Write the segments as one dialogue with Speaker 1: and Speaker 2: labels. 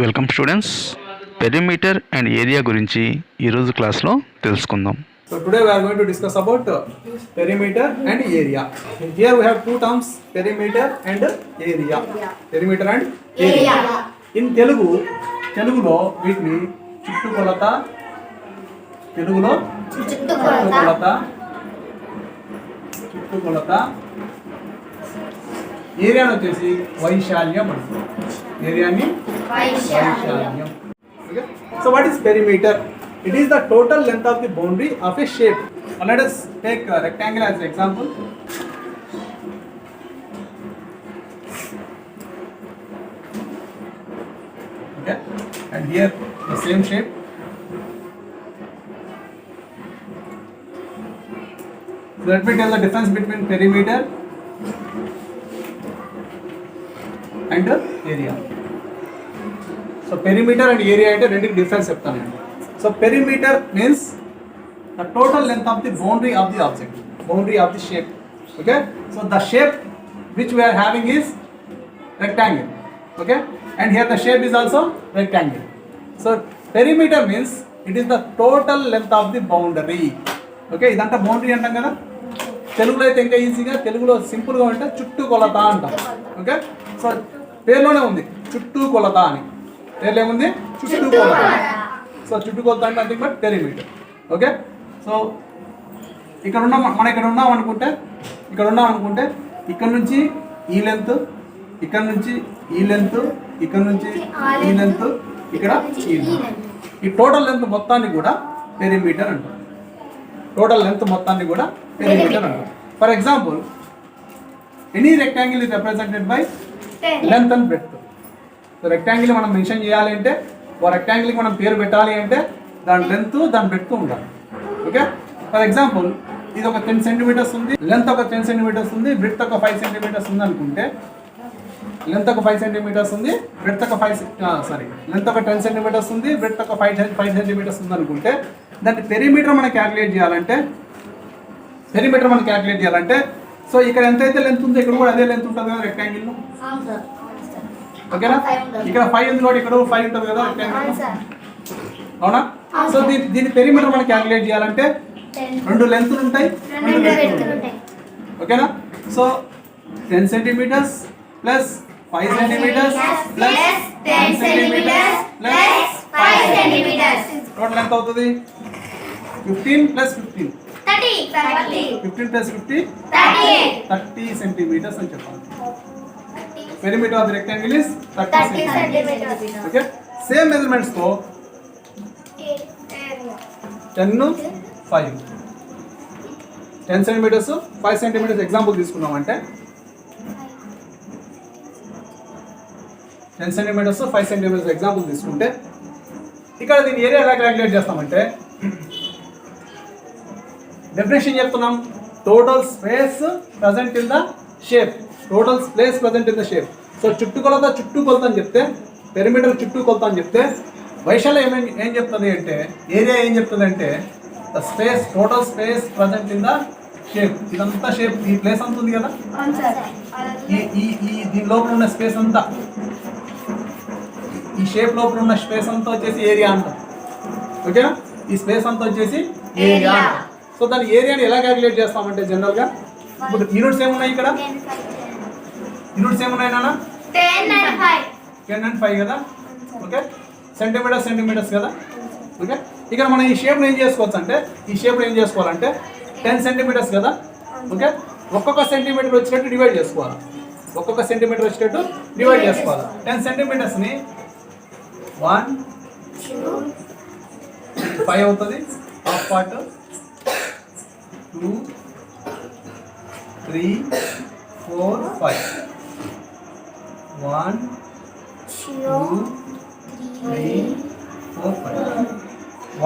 Speaker 1: Welcome students. Perimeter and area గురించి ఈరోజు క్లాస్లో తెలుసుకుందాం.
Speaker 2: So today we are going to discuss about perimeter and area. Here we have two terms, perimeter and area. Perimeter and area. In తెలుగులో వీటిని చుట్టుకొలత, ఏరియాని వచ్చేసి వైశాల్యం అంటారు. ఏరియాని వైశాల్యం. Okay? So what is perimeter? It is the total length of the boundary of a shape. Let us take a rectangle as an example. Okay, and here the same shape. So let me tell the difference between perimeter and area. So perimeter and area అంటే రెండింటికి difference చెప్తాను నేను. So perimeter means the total length of the boundary of the object, boundary of the shape. Okay, so the shape which we are having is rectangle. Okay, and here the shape is also rectangle. So perimeter means it is the total length of the boundary. Okay, ఇదంతా boundary అంటాం కదా. తెలుగులో అయితే ఇంకా ఈజీగా, తెలుగులో సింపుల్గా ఉంటే చుట్టుకొలత అంటాం. ఓకే, సో పేరులోనే ఉంది చుట్టుకొలత అని. పేర్లు ఏముంది? చుట్టుకొలత. సో చుట్టుకొలత అంటే nothing but perimeter. Okay, so మనం ఇక్కడ ఉన్నాం అనుకుంటే ఇక్కడ నుంచి ఈ లెంత్, ఇక్కడ నుంచి ఈ లెంత్, ఇక్కడ నుంచి ఈ లెంత్, ఇక్కడ ఈ లెంత్, ఈ టోటల్ లెంత్ మొత్తాన్ని కూడా పెరిమీటర్ అంటారు. టోటల్ లెంత్ మొత్తాన్ని కూడా పెరిమీటర్ అంటారు. For example, any rectangle is represented by length and breadth. So rectangle మనం మెన్షన్ చేయాలి అంటే, ఓ రెక్టాంగిల్కి మనం పేరు పెట్టాలి అంటే దాని లెంత్, దాని బ్రెడ్త్ ఉండాలి. ఓకే, ఫర్ ఎగ్జాంపుల్ ఇది ఒక 10 సెంటీమీటర్స్ ఉంది, లెంత్ ఒక 10 సెంటీమీటర్స్ ఉంది, బ్రెడ్త్ ఒక 5 సెంటీమీటర్స్ ఉంది అనుకుంటే, లెంత్ ఒక 5 సెంటీమీటర్స్ ఉంది, బ్రెడ్త్ ఒక లెంత్ ఒక 10 సెంటీమీటర్స్ ఉంది, బ్రెడ్త్ ఒక 5 సెంటీమీటర్స్ ఉంది అనుకుంటే, దాన్ని పెరిమీటర్ మనం క్యాలిక్యులేట్ చేయాలంటే సో ఇక్కడ ఎంతైతే లెంత్ ఉందో ఇక్కడ కూడా అదే లెంత్ ఉంటుంది కదా రెక్టాంగిల్. ఓకేనా, ఇక్కడ 5 ఉంది కాబట్టి ఇక్కడ 5 ఉంటుంది కదా రెక్టాంగిల్. అవునా? సో దీని పెరిమీటర్ మనం క్యాలిక్యులేట్ చేయాలంటే 2 లెంత్లు ఉంటాయి, 2 బ్రెడ్త్లు ఉంటాయి. ఓకేనా, so 10 centimetres plus 5 centimetres plus 10 centimetres plus 5 centimetres total ఎంత అవుతుంది? 15 ప్లస్ 15 15 ప్లస్ 50 30 సెంటీమీటర్స్ అని చెప్పాలి. Perimeter of the rectangle is 30 centimetres. Okay, same measurements తో 10 సెంటీమీటర్స్ 5 సెంటీమీటర్స్ ఎగ్జాంపుల్ తీసుకున్నామంటే 10 సెంటీమీటర్స్ 5 సెంటీమీటర్స్ ఎగ్జాంపుల్ తీసుకుంటే ఇక్కడ దీని ఏరియా ఎలా క్యాలిక్యులేట్ చేస్తామంటే, డెఫినేషన్ చెప్తున్నాం, total space present in the shape. Total space present in the shape. So చుట్టుకొలత అని చెప్తే, పెరిమీటర్ చుట్టుకొలత అని చెప్తే, వైశాల్యం ఏం చెప్తుంది అంటే, ఏరియా ఏం చెప్తుంది అంటే the space, total space present in the shape. ఇదంతా షేప్, ఈ ప్లేస్ అంత ఉంది కదా, దీని లోపల ఉన్న స్పేస్ అంతా, ఈ షేప్ లోపల ఉన్న స్పేస్ అంతా వచ్చేసి ఏరియా అంటాం. ఓకేనా, ఈ స్పేస్ అంతా వచ్చేసి ఏరియా. సో దాని ఏరియాని ఎలా క్యాలిక్యులేట్ చేస్తామంటే, జనరల్గా ఇప్పుడు యూనిట్స్ ఏమున్నాయి, ఇక్కడ యూనిట్స్ ఏమున్నాయి నాన్న? 10 and 5 కదా. ఓకే, సెంటీమీటర్స్ కదా. ఓకే, ఇక్కడ మనం ఈ షేప్లో ఏం చేసుకోవచ్చు అంటే, ఈ షేప్లో ఏం చేసుకోవాలంటే 10 సెంటీమీటర్స్ కదా. ఓకే, ఒక్కొక్క సెంటీమీటర్ వచ్చేటట్టు డివైడ్ చేసుకోవాలి. 10 సెంటీమీటర్స్ని 1 2 5 అవుతుంది, హాఫ్ పార్ట్ 2 3 4 5 1 2 3 4 5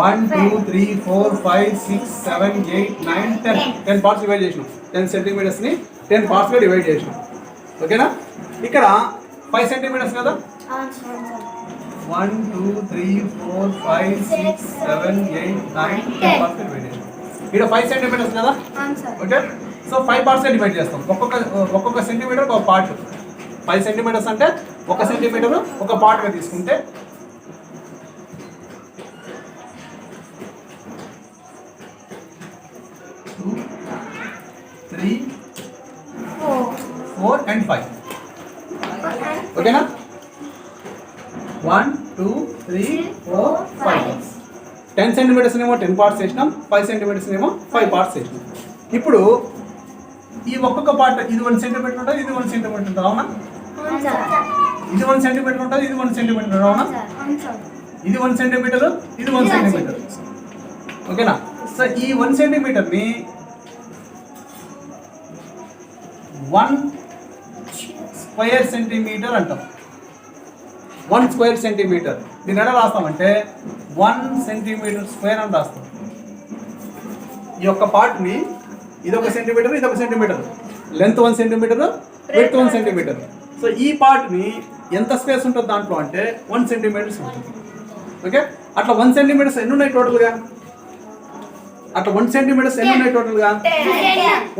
Speaker 2: 1 2 3 4 5 6 7 8 9 10 పార్ట్స్ డివైడ్ చేసినాం. 10 సెంటీమీటర్స్ని 10 పార్ట్స్గా డివైడ్ చేసినాం. ఓకేనా, ఇక్కడ 5 సెంటీమీటర్స్ కదా. 1 2 3 4 5 6 7 8 9 10 పార్ట్స్గా డివైడ్ చేసినాం. ఇక్కడ 5 సెంటీమీటర్స్ కదా. ఓకే, సో 5 పార్ట్స్గా డివైడ్ చేస్తాం. ఒక్కొక్క సెంటీమీటర్ ఒక పార్ట్. 5 సెంటీమీటర్స్ అంటే 1 సెంటీమీటర్ ఒక పార్ట్గా తీసుకుంటే 2, 3, 4 and 5. ఓకేనా? 1, 2, 3, 4, 5. 10 సెంటీమీటర్స్ ఏమో 10 పార్ట్స్ చేసినాం, 5 సెంటీమీటర్స్ ఏమో 5 పార్ట్స్ చేసినాం. ఇప్పుడు ఈ ఒక్కొక్క పార్ట్ ఇది 1 సెంటీమీటర్ ఉంటుంది, ఇది 1 సెంటీమీటర్ ఉంటుంది, అవునా? ఇది 1 సెంటీమీటర్ ఉంటుంది, ఇది 1 సెంటీమీటర్, అవునా? ఇది 1 సెంటీమీటర్, ఇది 1 సెంటీమీటర్. ఓకేనా? సో ఈ 1 సెంటీమీటర్ని 1 స్క్వేర్ సెంటీమీటర్ అంటాం. 1 స్క్వేర్ సెంటీమీటర్ దీన్ని ఎలా రాస్తామంటే 1 సెంటీమీటర్ స్క్వేర్ అని రాస్తాం. ఈ యొక్క పార్ట్ని ఇది 1 సెంటీమీటర్, ఇది 1 centimetre, length 1 centimetre, width 1 centimetre. So ఈ పార్ట్ని ఎంత స్పేస్ ఉంటుంది దాంట్లో అంటే 1 సెంటీమీటర్స్ ఉంటుంది. ఓకే, అట్లా 1 సెంటీమీటర్స్ ఎన్ని ఉన్నాయి టోటల్గా? అట్లా 1 సెంటీమీటర్స్ ఎన్ని ఉన్నాయి టోటల్గా?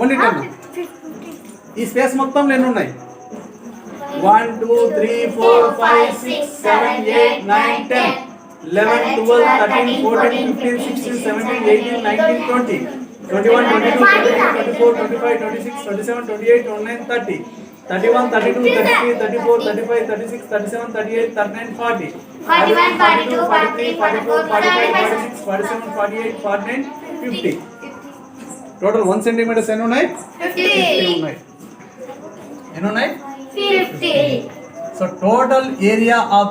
Speaker 2: ఓన్లీ 10. ఈ స్పేస్ మొత్తంలో ఎన్ని ఉన్నాయి? 1, 2, 3, 4, 5, 6, 7, 8, 9, 10, 11, 12, 13, 14, 15, 16, 17, 18, 19, 20, 21, 22, 23, 24, 25, 26, 27, 28, 29, 30, 31, 32, 33, 34, 35, 36, 37, 38, 39, 40, 41, 42, 43, 44, 45, 46, 47, 48, 49, 50. టోటల్ 1 సెంటీమీటర్స్ ఎన్ని ఉన్నాయి? 50 ఉన్నాయి. ఎన్ని ఉన్నాయి?
Speaker 3: 50.
Speaker 2: So total area of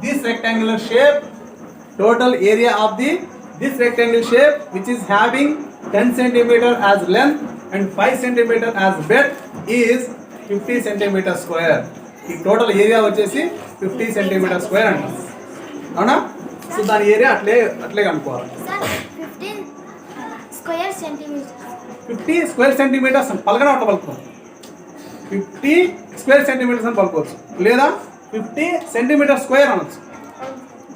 Speaker 2: this rectangular shape, this rectangular shape which is having 10 centimeter as length and 5 centimeter as breadth is 50 centimeter square. ఈ టోటల్ ఏరియా వచ్చేసి 50 centimeter square అంటాం, అవునా? సో దాని ఏరియా అట్లే కనుక్కోవాలి.
Speaker 3: Sir, 15 square centimeters.
Speaker 2: 50 square centimetres పలకడం అట్లా పలుకుతాం. 50 square centimetres అని పలుకోవచ్చు, లేదా 50 సెంటీమీటర్ స్క్వేర్ అనొచ్చు.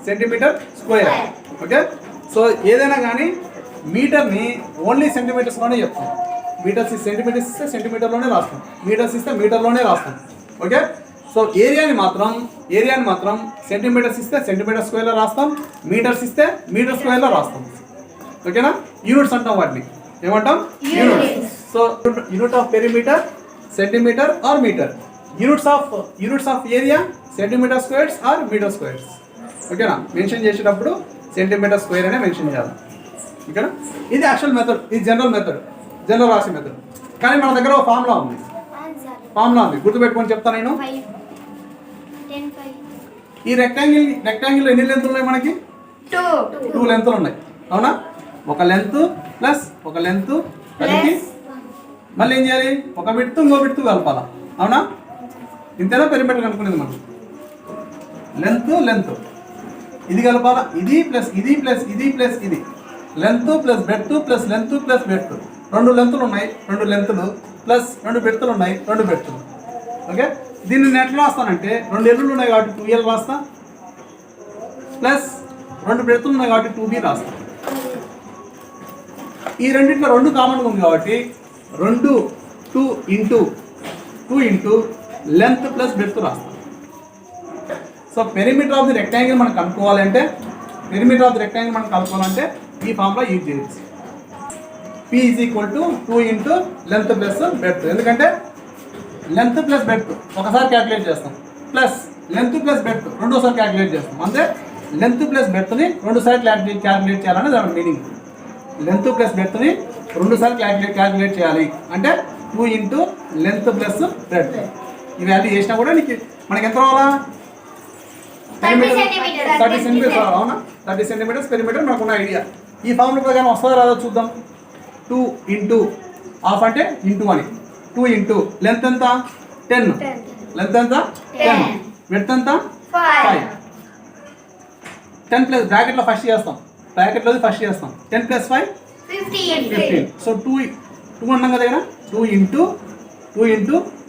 Speaker 2: Centimetre square. ఓకే, సో ఏదైనా కానీ మీటర్ని ఓన్లీ సెంటీమీటర్స్లోనే చెప్తాం. మీటర్స్ సెంటీమీటర్స్ ఇస్తే సెంటీమీటర్లోనే రాస్తాం, మీటర్స్ ఇస్తే మీటర్లోనే రాస్తాం. ఓకే, సో ఏరియాని మాత్రం సెంటీమీటర్స్ ఇస్తే సెంటీమీటర్ స్క్వేర్లో రాస్తాం, మీటర్స్ ఇస్తే మీటర్ స్క్వేర్లో రాస్తాం. ఓకేనా? యూనిట్స్ అంటాం వాటిని, ఏమంటాం? Units. So unit of perimeter centimetre or metre. Units of area centimetre squares or metre squares. ఓకేనా? మెన్షన్ చేసేటప్పుడు సెంటీమీటర్ స్క్వేర్ అనే మెన్షన్ చేయాలి. ఓకేనా? ఇది యాక్చువల్ మెథడ్, ఇది జనరల్ రాసే మెథడ్. కానీ మన దగ్గర ఒక ఫార్ములా ఉంది, గుర్తుపెట్టుకొని చెప్తాను నేను.
Speaker 3: 5, 10, 5.
Speaker 2: ఈ రెక్టాంగిల్ ఎన్ని లెంత్లు ఉన్నాయి మనకి? 2 లెంత్లు ఉన్నాయి, అవునా? ఒక లెంత్ ప్లస్ ఒక లెంత్ కలిపి మళ్ళీ ఏం చేయాలి? ఒక విడ్త్ ఇంకో విడ్త్ కలపాలా, అవునా? ఇంతేనా పెరిమీటర్ కనుక్కునేది మనం? లెంత్ ఇది కలపాలా, ఇది ప్లస్ ఇది ప్లస్ ఇది ప్లస్ ఇది, length plus breadth plus length plus breadth. 2 లెంత్లు ఉన్నాయి, 2 లెంత్లు ప్లస్ 2 బ్రెడ్త్లు ఉన్నాయి, 2 బ్రెడ్త్లు. ఓకే, దీన్ని నేను ఎట్లా రాస్తానంటే 2 ఎల్లు ఉన్నాయి కాబట్టి 2L రాస్తా, ప్లస్ 2 బ్రెడ్త్లు ఉన్నాయి కాబట్టి 2B రాస్తా. ఈ రెండింటిలో 2 కామన్గా ఉంది కాబట్టి 2 ఇంటూ లెంత్ ప్లస్ బ్రెడ్త్ రాస్తాం. So perimeter of the rectangle మనం కనుక్కోవాలంటే ఈ ఫార్ములా యూజ్ చేయొచ్చు. P is equal to 2 into length plus breadth. ఎందుకంటే లెంత్ ప్లస్ బ్రెడ్త్ ఒకసారి క్యాలిక్యులేట్ చేస్తాం, ప్లస్ లెంత్ ప్లస్ బ్రెడ్త్ రెండోసారి క్యాలిక్యులేట్ చేస్తాం. అంటే లెంత్ ప్లస్ బ్రెడ్త్ని 2 సార్లు క్యాలిక్యులేట్ చేయాలని దాని మీనింగ్. లెంత్ ప్లస్ బ్రెడ్త్ని 2 సార్లు క్యాలిక్యులేట్ చేయాలి అంటే 2 ఇంటూ లెంత్ ప్లస్ బ్రెడ్త్. ఈ వాల్యూ చేసినా కూడా మనకి ఎంత రావాలా? 30 సెంటీమీటర్, అవునా? 30 సెంటీమీటర్స్ పెరిమీటర్ మనకు ఉన్న ఐడియా. ఈ ఫార్ములా ప్రకారం వస్తుందో రాదో చూద్దాం. 2 ఇంటూ హాఫ్ అంటే ఇంటూ అని, 2 ఇంటూ లెంత్ ఎంత? 10, లెంత్ ఎంత? 10, విడ్త్ ఎంత? 5. 10 ప్లస్ బ్రాకెట్లో ఫస్ట్ చేస్తాం, 10 ప్లస్ 5 15. సో 2 ఉన్నాం కదా దగ్గర, 2 ఇంటూ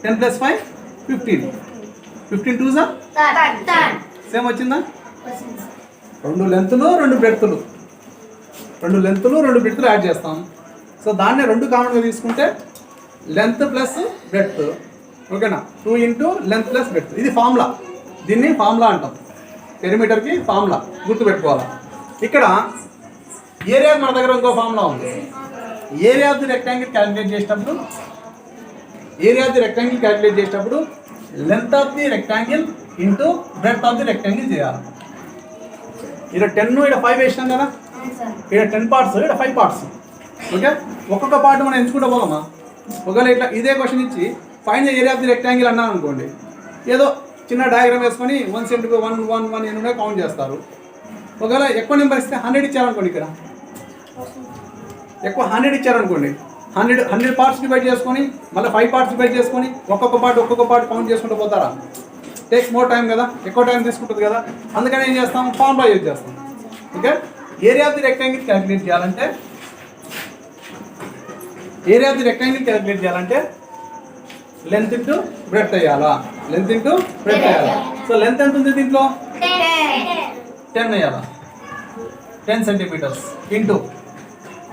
Speaker 2: 10 ప్లస్ 5 15. 15 2 సేమ్ వచ్చిందా? 2 లెంత్లు 2 బ్రెడ్త్లు, 2 యాడ్ చేస్తాం. సో దాన్నే 2 కామన్గా తీసుకుంటే లెంత్ ప్లస్ బ్రెడ్త్. ఓకేనా? 2 ఇంటూ లెంత్ ప్లస్ బ్రెడ్త్. ఇది ఫార్ములా. దీన్ని ఫార్ములా అంటాం. పెరిమీటర్కి ఫార్ములా గుర్తుపెట్టుకోవాలి. ఇక్కడ ఏరియా మన దగ్గర ఇంకో ఫార్ములా ఉంది. Area of the rectangle calculate చేసేటప్పుడు length of the rectangle into breadth of the rectangle చేయాలి. ఇక్కడ 10 ఇక్కడ 5 వేసినాం కదా, ఇక్కడ 10 పార్ట్స్, ఇక్కడ 5 పార్ట్స్. ఓకే, ఒక్కొక్క పార్ట్ మనం ఎంచుకుంటూ పోదామా. ఒకవేళ ఇట్లా ఇదే క్వశ్చన్ ఇచ్చి find the area of the rectangle అన్నాను అనుకోండి, ఏదో చిన్న డయాగ్రామ్ వేసుకొని 1 cm 1 1 1 ఎన్ని కౌంట్ చేస్తారు. ఒకవేళ ఎక్కువ నెంబర్ ఇస్తే 100 ఇచ్చారనుకోండి, ఇక్కడ ఎక్కువ 100 ఇచ్చారనుకోండి, 100 పార్ట్స్ డివైడ్ చేసుకొని మళ్ళీ 5 పార్ట్స్ డివైడ్ చేసుకొని ఒక్కొక్క పార్ట్ కౌంట్ చేసుకుంటూ పోతారా. టేక్స్ మోర్ టైం కదా, ఎక్కువ టైం తీసుకుంటుంది కదా. అందుకని ఏం చేస్తాం, ఫార్ములా యూజ్ చేస్తాం. Okay, area of the rectangle calculate చేయాలంటే లెంత్ ఇంటూ బ్రెడ్త్ అయ్యాలా. సో లెంత్ ఎంత ఉంది దీంట్లో, 10 అయ్యాలా. 10 centimetres into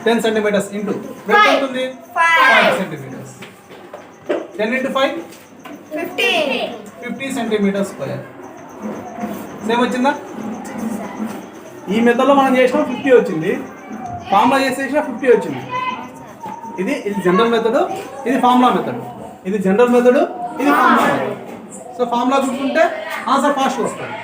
Speaker 2: 10 centimetres into breadth ఎంత ఉంది, 5 centimetres. 10 into 5 50 centimetres square. Same వచ్చిందా. ఈ మెథడ్లో మనం చేసినా 50 వచ్చింది, ఫార్ములా చేసేసినా 50 వచ్చింది. ఇది జనరల్ మెథడ్, ఇది ఫార్ములా మెథడ్. ఇది జనరల్ మెథడ్, ఇది ఫార్ములా మెథడ్. సో ఫార్ములా చూసుకుంటే ఆన్సర్ ఫాస్ట్ వస్తుంది.